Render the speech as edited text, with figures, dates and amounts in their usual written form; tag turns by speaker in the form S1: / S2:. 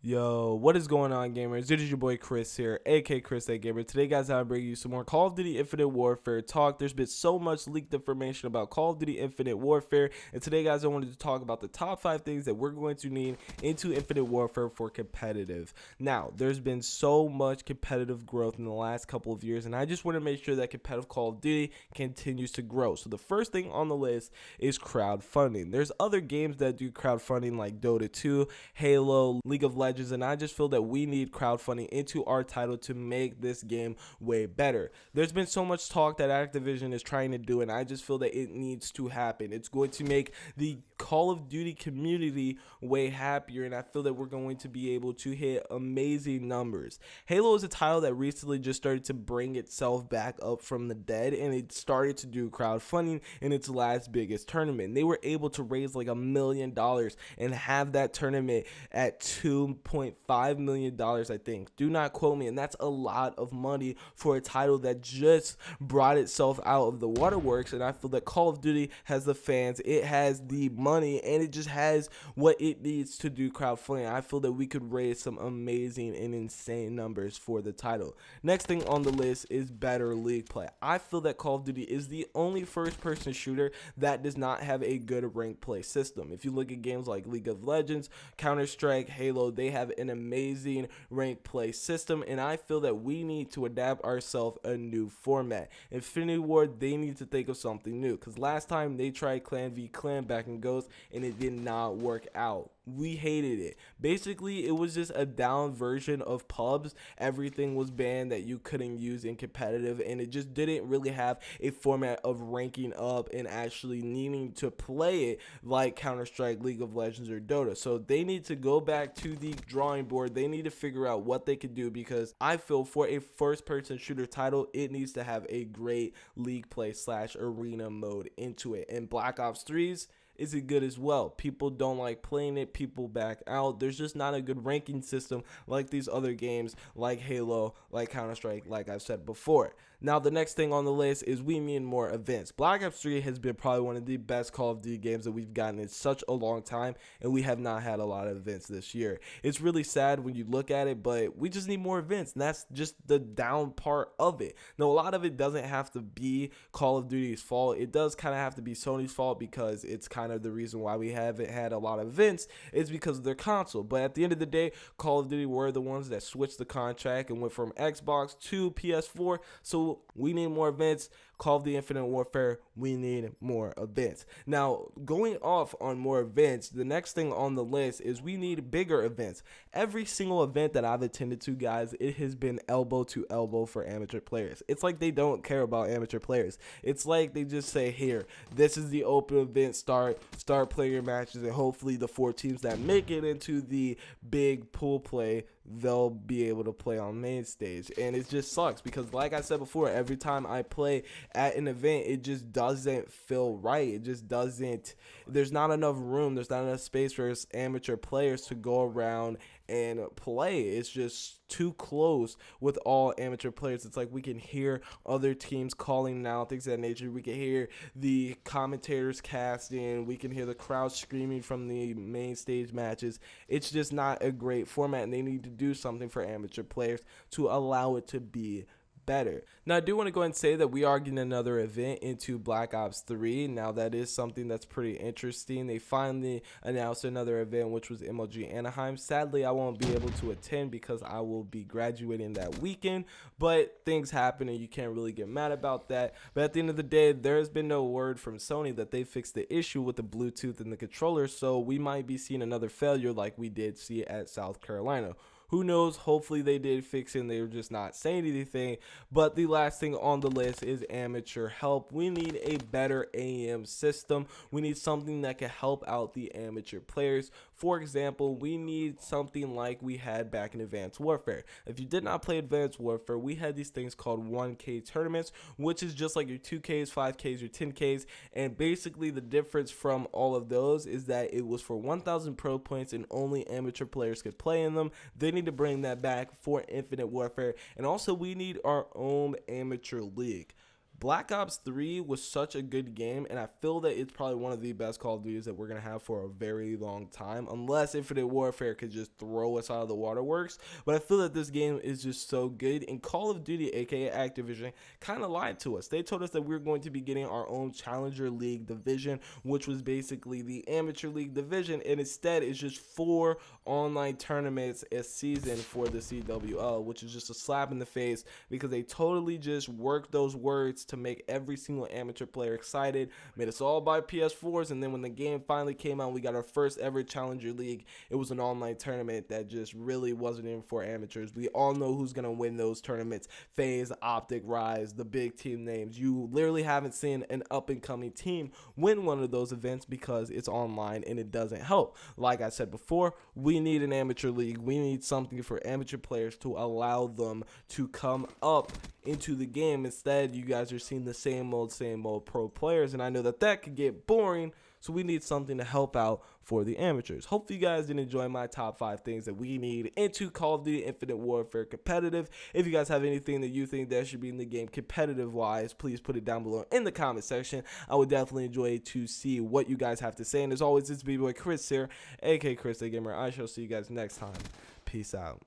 S1: Yo, what is going on, gamers? It is your boy Chris here, aka ChrisThatGamer. Today, guys, I'm bringing you some more Call of Duty Infinite Warfare talk. There's been so much leaked information about Call of Duty Infinite Warfare, and today, guys, I wanted to talk about the top 5 things that we're going to need into Infinite Warfare for competitive. Now, there's been so much competitive growth in the last couple of years, and I just want to make sure that competitive Call of Duty continues to grow. So the first thing on the list is crowdfunding. There's other games that do crowdfunding like Dota 2, Halo, League of Legends, and I just feel that we need crowdfunding into our title to make this game way better. There's been so much talk that Activision is trying to do, and I just feel that it needs to happen. It's going to make the Call of Duty community way happier, and I feel that we're going to be able to hit amazing numbers. Halo is a title that recently just started to bring itself back up from the dead, and it started to do crowdfunding in its last biggest tournament. They were able to raise like $1 million and have that tournament at $2.5 million, I think. Do not quote me, and that's a lot of money for a title that just brought itself out of the waterworks, and I feel that Call of Duty has the fans, it has the money, and it just has what it needs to do crowdfunding. I feel that we could raise some amazing and insane numbers for the title. Next thing on the list is better league play. I feel that Call of Duty is the only first-person shooter that does not have a good rank play system. If you look at games like League of Legends, Counter-Strike, Halo, they have an amazing rank play system, and I feel that we need to adapt ourselves a new format. Infinity Ward, they need to think of something new, because last time they tried clan v clan back in Ghost and it did not work out. We hated it. Basically, it was just a down version of pubs. Everything was banned that you couldn't use in competitive, and it just didn't really have a format of ranking up and actually needing to play it like Counter-Strike, League of Legends, or Dota. So they need to go back to the drawing board. They need to figure out what they could do, because I feel for a first-person shooter title, it needs to have a great league play / arena mode into it. And Black Ops 3's is it good as well? People don't like playing it, people back out. There's just not a good ranking system like these other games like Halo, like Counter-Strike, like I've said before. Now, the next thing on the list is we need more events. Black Ops 3 has been probably one of the best Call of Duty games that we've gotten in such a long time, and we have not had a lot of events this year. It's really sad when you look at it, but we just need more events, and that's just the down part of it. Now, a lot of it doesn't have to be Call of Duty's fault. It does kind of have to be Sony's fault, because it's kind of the reason why we haven't had a lot of events is because of their console. But at the end of the day, Call of Duty were the ones that switched the contract and went from Xbox to PS4, so we need more events. Call of the Infinite Warfare, we need more events. Now, going off on more events, the next thing on the list is we need bigger events. Every single event that I've attended to, guys, it has been elbow to elbow for amateur players. It's like they don't care about amateur players. It's like they just say, here, this is the open event, start playing your matches, and hopefully the 4 teams that make it into the big pool play, they'll be able to play on main stage. And it just sucks, because like I said before, every time I play at an event, it just doesn't feel right. It just doesn't, there's not enough room, there's not enough space for amateur players to go around and play. It's just too close with all amateur players. It's like we can hear other teams calling now, things of that nature. We can hear the commentators casting, we can hear the crowd screaming from the main stage matches. It's just not a great format, and they need to do something for amateur players to allow it to be better. Now, I do want to go ahead and say that we are getting another event into Black Ops 3. Now, that is something that's pretty interesting. They finally announced another event, which was MLG Anaheim. Sadly, I won't be able to attend because I will be graduating that weekend, but things happen and you can't really get mad about that. But at the end of the day, there has been no word from Sony that they fixed the issue with the Bluetooth and the controller, so we might be seeing another failure like we did see at South Carolina. Who knows? Hopefully they did fix it and they were just not saying anything. But the last thing on the list is amateur help. We need a better AM system. We need something that can help out the amateur players. For example, we need something like we had back in Advanced Warfare. If you did not play Advanced Warfare, we had these things called 1K tournaments, which is just like your 2Ks, 5Ks, your 10Ks. And basically the difference from all of those is that it was for 1,000 pro points and only amateur players could play in them. They need to bring that back for Infinite Warfare. And also we need our own amateur league. Black Ops 3 was such a good game, and I feel that it's probably one of the best Call of Duties that we're going to have for a very long time, unless Infinite Warfare could just throw us out of the waterworks. But I feel that this game is just so good, and Call of Duty, aka Activision, kind of lied to us. They told us that we were going to be getting our own Challenger League division, which was basically the Amateur League division, and instead it's just 4 online tournaments a season for the CWL, which is just a slap in the face because they totally just worked those words to make every single amateur player excited, made us all buy PS4s, and then when the game finally came out, we got our first ever Challenger League. It was an online tournament that just really wasn't in for amateurs. We all know who's going to win those tournaments: FaZe, Optic, Rise, the big team names. You literally haven't seen an up-and-coming team win one of those events because it's online and it doesn't help. Like I said before, we need an amateur league. We need something for amateur players to allow them to come up into the game. Instead, you guys are seeing the same old pro players, and I know that that could get boring, so we need something to help out for the amateurs. Hopefully you guys did enjoy my top 5 things that we need into Call of Duty Infinite Warfare competitive. If you guys have anything that you think that should be in the game competitive wise, please put it down below in the comment section. I would definitely enjoy to see what you guys have to say. And as always, it's B-Boy Chris here, aka ChrisThatGamer. I shall see you guys next time. Peace out.